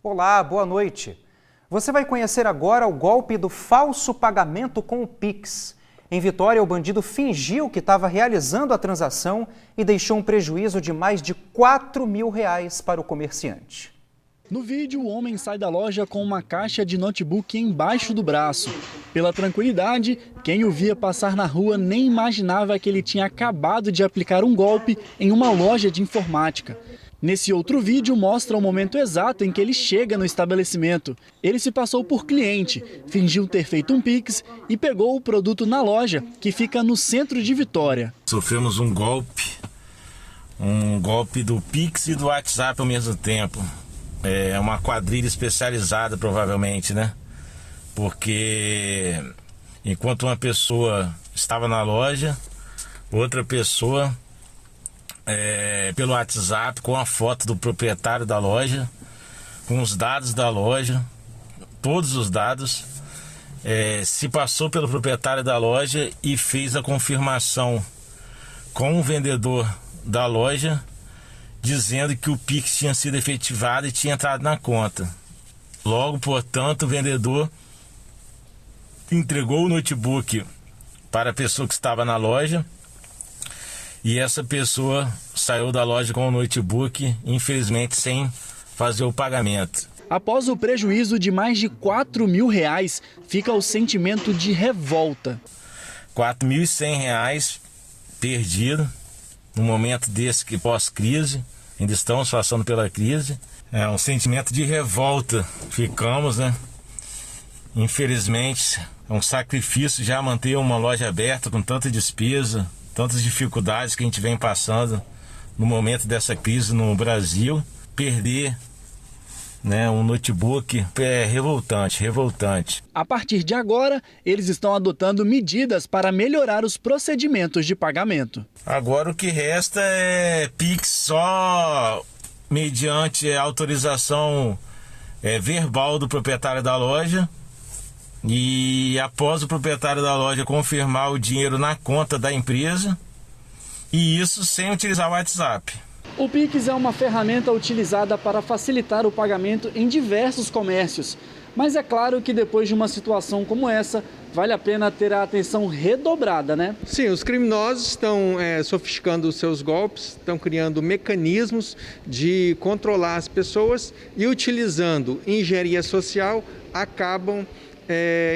Olá, boa noite. Você vai conhecer agora o golpe do falso pagamento com o Pix. Em Vitória, o bandido fingiu que estava realizando a transação e deixou um prejuízo de mais de R$ 4.000 para o comerciante. No vídeo, o homem sai da loja com uma caixa de notebook embaixo do braço. Pela tranquilidade, quem o via passar na rua nem imaginava que ele tinha acabado de aplicar um golpe em uma loja de informática. Nesse outro vídeo, mostra o momento exato em que ele chega no estabelecimento. Ele se passou por cliente, fingiu ter feito um Pix e pegou o produto na loja, que fica no centro de Vitória. Sofremos um golpe do Pix e do WhatsApp ao mesmo tempo. É uma quadrilha especializada, provavelmente, né? Porque enquanto uma pessoa estava na loja, outra pessoa, pelo WhatsApp, com a foto do proprietário da loja, com os dados da loja, todos os dados, se passou pelo proprietário da loja e fez a confirmação com o vendedor da loja, dizendo que o Pix tinha sido efetivado e tinha entrado na conta. Logo, portanto, o vendedor entregou o notebook para a pessoa que estava na loja e essa pessoa saiu da loja com o notebook, infelizmente sem fazer o pagamento. Após o prejuízo de mais de R$ 4.000, fica o sentimento de revolta. R$ 4.100 perdido no momento desse que pós-crise. Ainda estamos passando pela crise. É um sentimento de revolta. Ficamos, né? Infelizmente, é um sacrifício já manter uma loja aberta com tanta despesa, tantas dificuldades que a gente vem passando no momento dessa crise no Brasil. Perder, né, um notebook é revoltante. A partir de agora, eles estão adotando medidas para melhorar os procedimentos de pagamento. Agora o que resta é Pix só mediante autorização verbal do proprietário da loja e após o proprietário da loja confirmar o dinheiro na conta da empresa, e isso sem utilizar o WhatsApp. O Pix é uma ferramenta utilizada para facilitar o pagamento em diversos comércios. Mas é claro que depois de uma situação como essa, vale a pena ter a atenção redobrada, né? Sim, os criminosos estão sofisticando os seus golpes, estão criando mecanismos de controlar as pessoas e utilizando engenharia social, acabam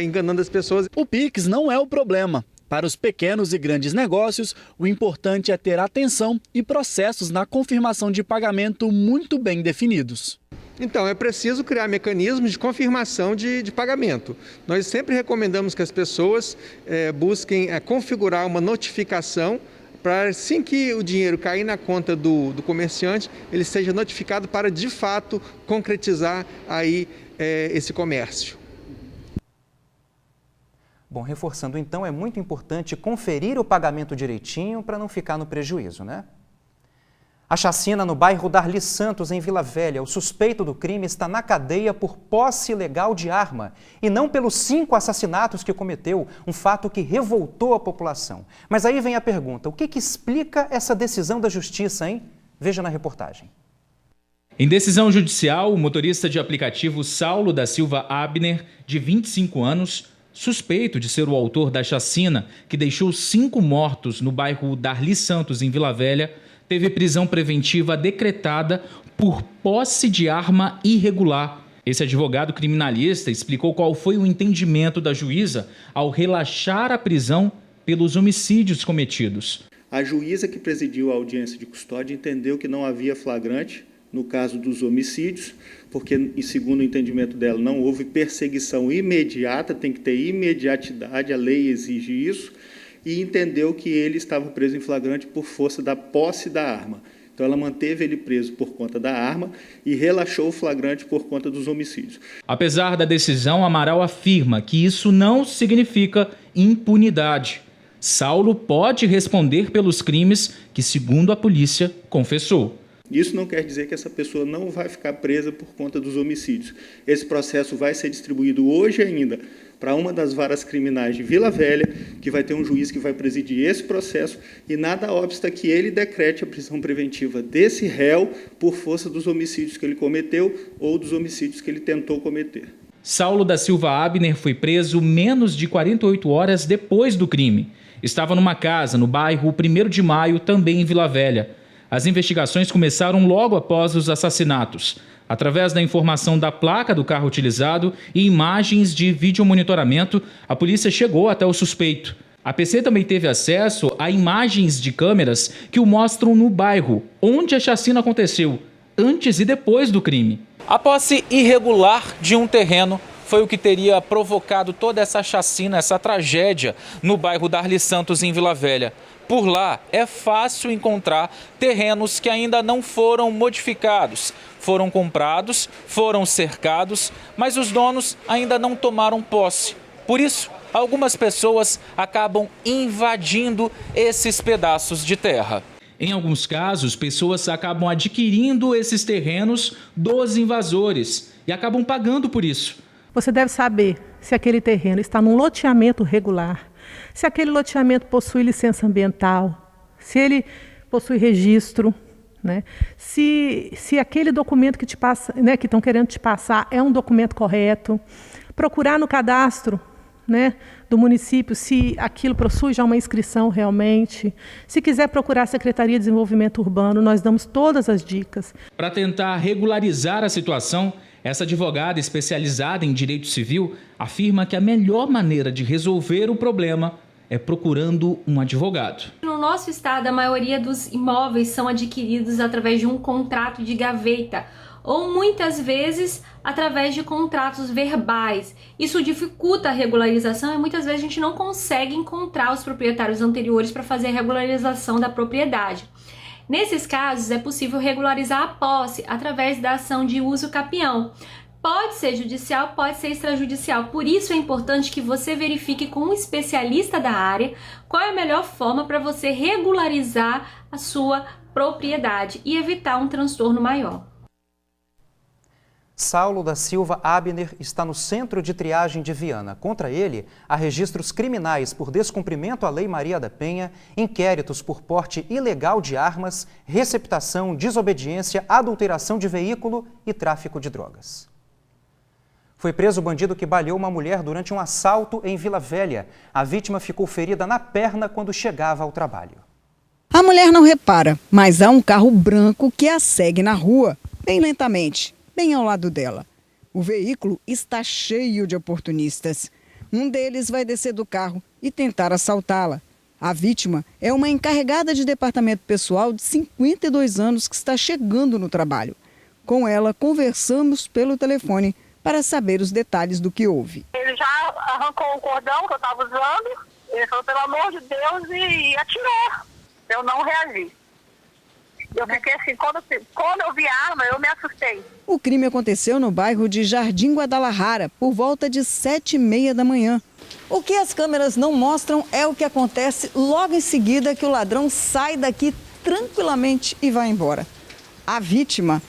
enganando as pessoas. O Pix não é o problema. Para os pequenos e grandes negócios, o importante é ter atenção e processos na confirmação de pagamento muito bem definidos. Então, é preciso criar mecanismos de confirmação de pagamento. Nós sempre recomendamos que as pessoas busquem configurar uma notificação para, assim que o dinheiro cair na conta do comerciante, ele seja notificado para, de fato, concretizar aí esse comércio. Bom, reforçando então, é muito importante conferir o pagamento direitinho para não ficar no prejuízo, né? A chacina no bairro Darli Santos, em Vila Velha. O suspeito do crime está na cadeia por posse ilegal de arma e não pelos 5 assassinatos que cometeu, um fato que revoltou a população. Mas aí vem a pergunta, o que explica essa decisão da justiça, hein? Veja na reportagem. Em decisão judicial, o motorista de aplicativo Saulo da Silva Abner, de 25 anos, suspeito de ser o autor da chacina que deixou 5 mortos no bairro Darli Santos, em Vila Velha, teve prisão preventiva decretada por posse de arma irregular. Esse advogado criminalista explicou qual foi o entendimento da juíza ao relaxar a prisão pelos homicídios cometidos. A juíza que presidiu a audiência de custódia entendeu que não havia flagrante no caso dos homicídios, porque, segundo o entendimento dela, não houve perseguição imediata, tem que ter imediatidade, a lei exige isso, e entendeu que ele estava preso em flagrante por força da posse da arma. Então, ela manteve ele preso por conta da arma e relaxou o flagrante por conta dos homicídios. Apesar da decisão, Amaral afirma que isso não significa impunidade. Saulo pode responder pelos crimes que, segundo a polícia, confessou. Isso não quer dizer que essa pessoa não vai ficar presa por conta dos homicídios. Esse processo vai ser distribuído hoje ainda para uma das varas criminais de Vila Velha, que vai ter um juiz que vai presidir esse processo, e nada obsta que ele decrete a prisão preventiva desse réu por força dos homicídios que ele cometeu ou dos homicídios que ele tentou cometer. Saulo da Silva Abner foi preso menos de 48 horas depois do crime. Estava numa casa no bairro 1º de Maio, também em Vila Velha. As investigações começaram logo após os assassinatos. Através da informação da placa do carro utilizado e imagens de videomonitoramento, a polícia chegou até o suspeito. A PC também teve acesso a imagens de câmeras que o mostram no bairro, onde a chacina aconteceu, antes e depois do crime. A posse irregular de um terreno foi o que teria provocado toda essa chacina, essa tragédia no bairro Darli Santos, em Vila Velha. Por lá é fácil encontrar terrenos que ainda não foram modificados. Foram comprados, foram cercados, mas os donos ainda não tomaram posse. Por isso, algumas pessoas acabam invadindo esses pedaços de terra. Em alguns casos, pessoas acabam adquirindo esses terrenos dos invasores e acabam pagando por isso. Você deve saber se aquele terreno está num loteamento regular, se aquele loteamento possui licença ambiental, se ele possui registro, né? Se aquele documento que te passa, né, que estão querendo te passar é um documento correto. Procurar no cadastro, né, do município se aquilo possui já uma inscrição realmente. Se quiser procurar a Secretaria de Desenvolvimento Urbano, nós damos todas as dicas. Para tentar regularizar a situação, essa advogada especializada em direito civil afirma que a melhor maneira de resolver o problema é procurando um advogado. No nosso estado, a maioria dos imóveis são adquiridos através de um contrato de gaveta ou muitas vezes através de contratos verbais. Isso dificulta a regularização e muitas vezes a gente não consegue encontrar os proprietários anteriores para fazer a regularização da propriedade. Nesses casos, é possível regularizar a posse através da ação de uso capião. Pode ser judicial, pode ser extrajudicial. Por isso é importante que você verifique com um especialista da área qual é a melhor forma para você regularizar a sua propriedade e evitar um transtorno maior. Saulo da Silva Abner está no Centro de Triagem de Viana. Contra ele, há registros criminais por descumprimento à Lei Maria da Penha, inquéritos por porte ilegal de armas, receptação, desobediência, adulteração de veículo e tráfico de drogas. Foi preso o bandido que baleou uma mulher durante um assalto em Vila Velha. A vítima ficou ferida na perna quando chegava ao trabalho. A mulher não repara, mas há um carro branco que a segue na rua, bem lentamente, bem ao lado dela. O veículo está cheio de oportunistas. Um deles vai descer do carro e tentar assaltá-la. A vítima é uma encarregada de departamento pessoal de 52 anos que está chegando no trabalho. Com ela, conversamos pelo telefone para saber os detalhes do que houve. Ele já arrancou o cordão que eu estava usando, ele falou, pelo amor de Deus, e atirou. Eu não reagi. Eu fiquei assim, quando eu vi a arma, eu me assustei. O crime aconteceu no bairro de Jardim Guadalajara, por volta de 7h30 da manhã. O que as câmeras não mostram é o que acontece logo em seguida que o ladrão sai daqui tranquilamente e vai embora. A vítima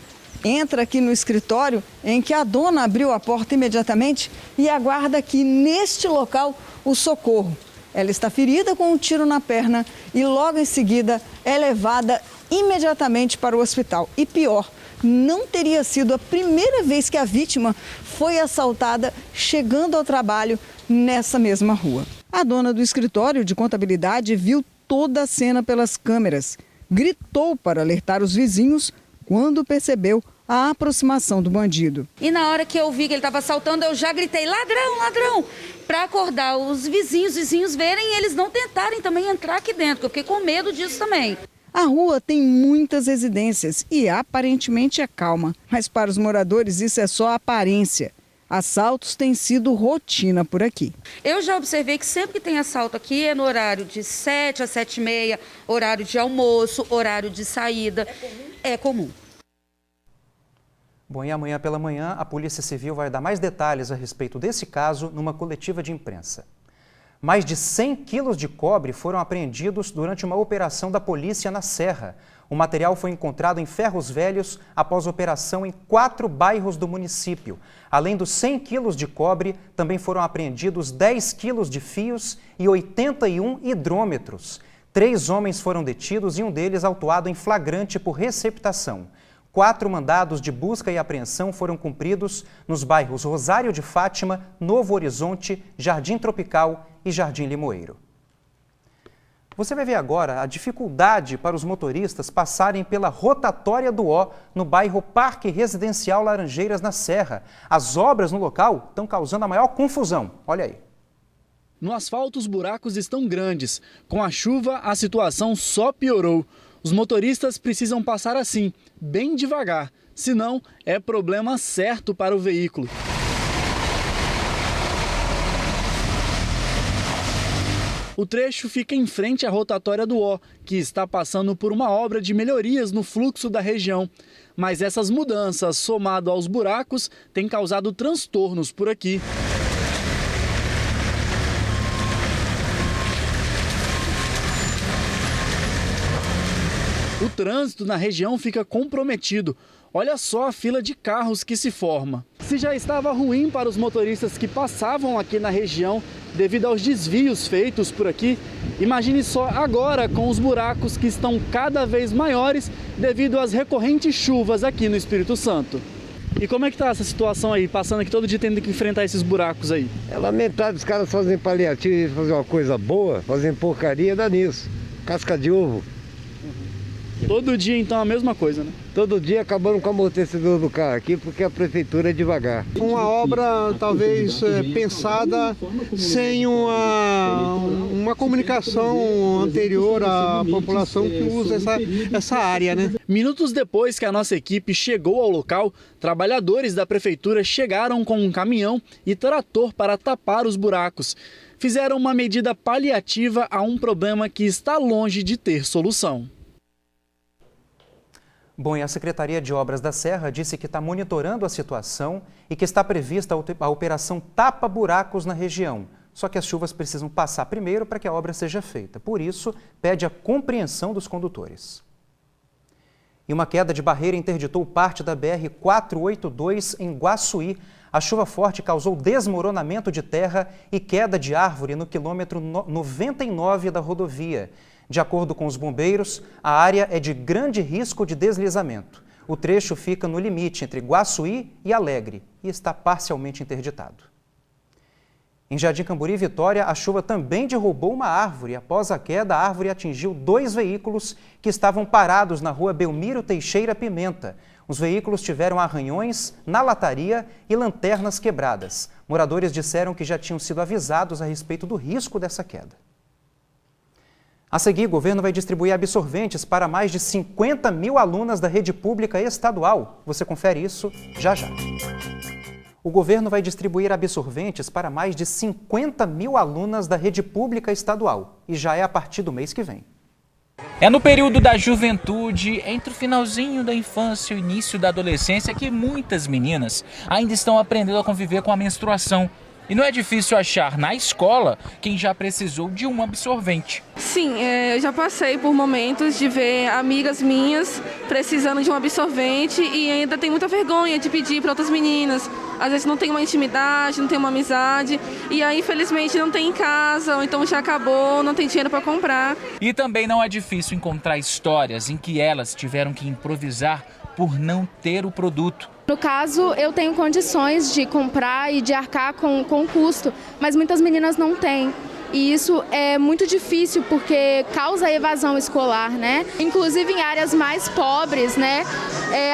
entra aqui no escritório em que a dona abriu a porta imediatamente e aguarda aqui neste local o socorro. Ela está ferida com um tiro na perna e logo em seguida é levada imediatamente para o hospital. E pior, não teria sido a primeira vez que a vítima foi assaltada chegando ao trabalho nessa mesma rua. A dona do escritório de contabilidade viu toda a cena pelas câmeras. Gritou para alertar os vizinhos quando percebeu a aproximação do bandido. E na hora que eu vi que ele estava assaltando, eu já gritei, ladrão, ladrão, para acordar os vizinhos verem e eles não tentarem também entrar aqui dentro, porque eu fiquei com medo disso também. A rua tem muitas residências e aparentemente é calma, mas para os moradores isso é só aparência. Assaltos têm sido rotina por aqui. Eu já observei que sempre que tem assalto aqui é no horário de 7 a 7h30, horário de almoço, horário de saída. É comum. Bom, e amanhã pela manhã a Polícia Civil vai dar mais detalhes a respeito desse caso numa coletiva de imprensa. Mais de 100 quilos de cobre foram apreendidos durante uma operação da polícia na Serra. O material foi encontrado em ferros velhos após operação em 4 bairros do município. Além dos 100 quilos de cobre, também foram apreendidos 10 quilos de fios e 81 hidrômetros. 3 homens foram detidos e um deles autuado em flagrante por receptação. 4 mandados de busca e apreensão foram cumpridos nos bairros Rosário de Fátima, Novo Horizonte, Jardim Tropical e Jardim Limoeiro. Você vai ver agora a dificuldade para os motoristas passarem pela rotatória do Ó, no bairro Parque Residencial Laranjeiras, na Serra. As obras no local estão causando a maior confusão. Olha aí. No asfalto, os buracos estão grandes. Com a chuva, a situação só piorou. Os motoristas precisam passar assim, bem devagar, senão é problema certo para o veículo. O trecho fica em frente à rotatória do Ó, que está passando por uma obra de melhorias no fluxo da região. Mas essas mudanças, somado aos buracos, têm causado transtornos por aqui. O trânsito na região fica comprometido. Olha só a fila de carros que se forma. Se já estava ruim para os motoristas que passavam aqui na região devido aos desvios feitos por aqui, imagine só agora com os buracos que estão cada vez maiores devido às recorrentes chuvas aqui no Espírito Santo. E como é que está essa situação aí, passando aqui todo dia tendo que enfrentar esses buracos aí? É lamentável, os caras fazem paliativo, fazer uma coisa boa, fazem porcaria, dá nisso. Casca de ovo. Todo dia, então, a mesma coisa, né? Todo dia acabando com o amortecedor do carro aqui, porque a prefeitura é devagar. Uma obra, talvez, pensada sem uma comunicação anterior à população que usa essa área, né? Minutos depois que a nossa equipe chegou ao local, trabalhadores da prefeitura chegaram com um caminhão e trator para tapar os buracos. Fizeram uma medida paliativa a um problema que está longe de ter solução. Bom, e a Secretaria de Obras da Serra disse que está monitorando a situação e que está prevista a operação Tapa Buracos na região. Só que as chuvas precisam passar primeiro para que a obra seja feita. Por isso, pede a compreensão dos condutores. E uma queda de barreira interditou parte da BR-482 em Guaçuí. A chuva forte causou desmoronamento de terra e queda de árvore no quilômetro 99 da rodovia. De acordo com os bombeiros, a área é de grande risco de deslizamento. O trecho fica no limite entre Guaçuí e Alegre e está parcialmente interditado. Em Jardim Camburi, Vitória, a chuva também derrubou uma árvore. Após a queda, a árvore atingiu 2 veículos que estavam parados na rua Belmiro Teixeira Pimenta. Os veículos tiveram arranhões na lataria e lanternas quebradas. Moradores disseram que já tinham sido avisados a respeito do risco dessa queda. A seguir, o governo vai distribuir absorventes para mais de 50 mil alunas da rede pública estadual. Você confere isso já já. O governo vai distribuir absorventes para mais de 50 mil alunas da rede pública estadual. E já é a partir do mês que vem. É no período da juventude, entre o finalzinho da infância e o início da adolescência, que muitas meninas ainda estão aprendendo a conviver com a menstruação. E não é difícil achar na escola quem já precisou de um absorvente. Sim, eu já passei por momentos de ver amigas minhas precisando de um absorvente e ainda tem muita vergonha de pedir para outras meninas. Às vezes não tem uma intimidade, não tem uma amizade e aí infelizmente não tem em casa ou então já acabou, não tem dinheiro para comprar. E também não é difícil encontrar histórias em que elas tiveram que improvisar por não ter o produto. No caso, eu tenho condições de comprar e de arcar com o custo, mas muitas meninas não têm. E isso é muito difícil porque causa evasão escolar, né? Inclusive em áreas mais pobres, né?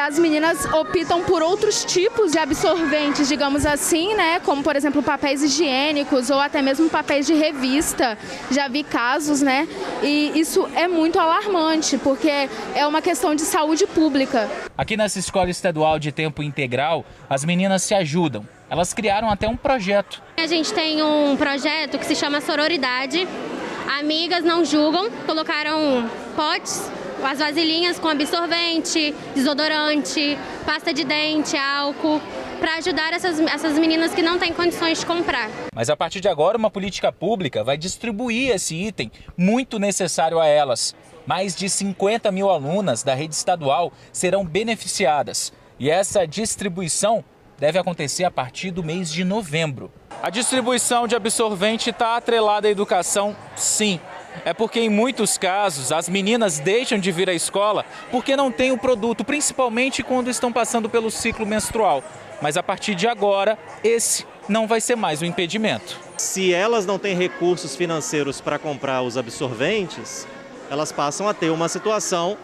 As meninas optam por outros tipos de absorventes, digamos assim, né? Como, por exemplo, papéis higiênicos ou até mesmo papéis de revista. Já vi casos, né? E isso é muito alarmante porque é uma questão de saúde pública. Aqui nessa escola estadual de tempo integral, as meninas se ajudam. Elas criaram até um projeto. A gente tem um projeto que se chama Sororidade. Amigas Não Julgam. Colocaram potes, as vasilhinhas com absorvente, desodorante, pasta de dente, álcool. para ajudar essas meninas que não têm condições de comprar. Mas a partir de agora, uma política pública vai distribuir esse item muito necessário a elas. Mais de 50 mil alunas da rede estadual serão beneficiadas. E essa distribuição deve acontecer a partir do mês de novembro. A distribuição de absorvente está atrelada à educação, sim. É porque em muitos casos as meninas deixam de vir à escola porque não têm o produto, principalmente quando estão passando pelo ciclo menstrual. Mas a partir de agora, esse não vai ser mais um impedimento. Se elas não têm recursos financeiros para comprar os absorventes, elas passam a ter uma situação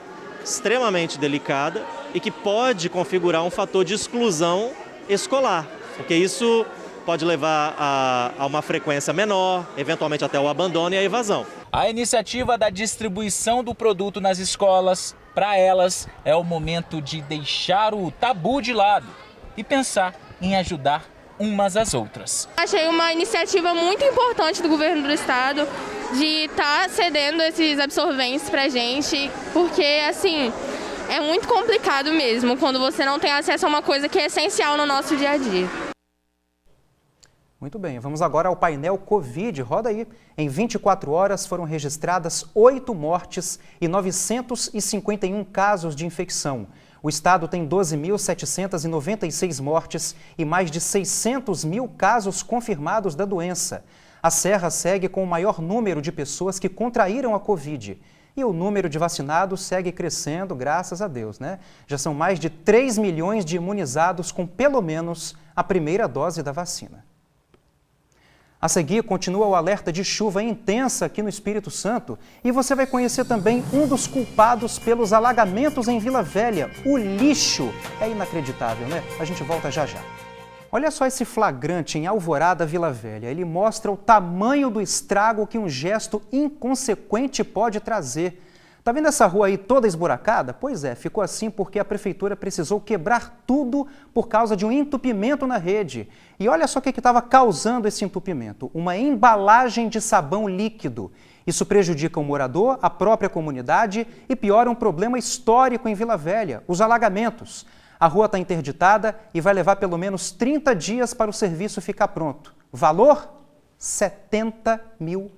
extremamente delicada e que pode configurar um fator de exclusão escolar, porque isso pode levar a uma frequência menor, eventualmente até o abandono e a evasão. A iniciativa da distribuição do produto nas escolas, para elas, é o momento de deixar o tabu de lado e pensar em ajudar umas às outras. Achei uma iniciativa muito importante do governo do estado de estar cedendo esses absorventes pra gente, porque assim, é muito complicado mesmo quando você não tem acesso a uma coisa que é essencial no nosso dia a dia. Muito bem, vamos agora ao painel Covid. Roda aí. Em 24 horas foram registradas 8 mortes e 951 casos de infecção. O estado tem 12.796 mortes e mais de 600 mil casos confirmados da doença. A Serra segue com o maior número de pessoas que contraíram a Covid. E o número de vacinados segue crescendo, graças a Deus, né? Já são mais de 3 milhões de imunizados com pelo menos a primeira dose da vacina. A seguir, continua o alerta de chuva intensa aqui no Espírito Santo e você vai conhecer também um dos culpados pelos alagamentos em Vila Velha, o lixo. É inacreditável, né? A gente volta já já. Olha só esse flagrante em Alvorada, Vila Velha. Ele mostra o tamanho do estrago que um gesto inconsequente pode trazer. Tá vendo essa rua aí toda esburacada? Pois é, ficou assim porque a prefeitura precisou quebrar tudo por causa de um entupimento na rede. E olha só o que estava causando esse entupimento, uma embalagem de sabão líquido. Isso prejudica o morador, a própria comunidade e piora um problema histórico em Vila Velha, os alagamentos. A rua está interditada e vai levar pelo menos 30 dias para o serviço ficar pronto. Valor? R$70 mil.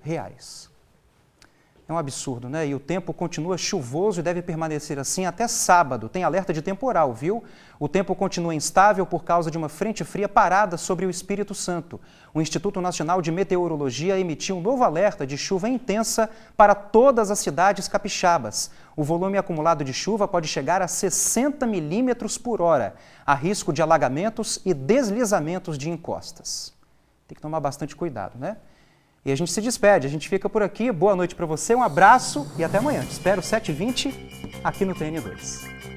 É um absurdo, né? E o tempo continua chuvoso e deve permanecer assim até sábado. Tem alerta de temporal, viu? O tempo continua instável por causa de uma frente fria parada sobre o Espírito Santo. O Instituto Nacional de Meteorologia emitiu um novo alerta de chuva intensa para todas as cidades capixabas. O volume acumulado de chuva pode chegar a 60 milímetros por hora. Há risco de alagamentos e deslizamentos de encostas. Tem que tomar bastante cuidado, né? E a gente se despede, a gente fica por aqui. Boa noite para você, um abraço e até amanhã. Te espero 7h20 aqui no TN2.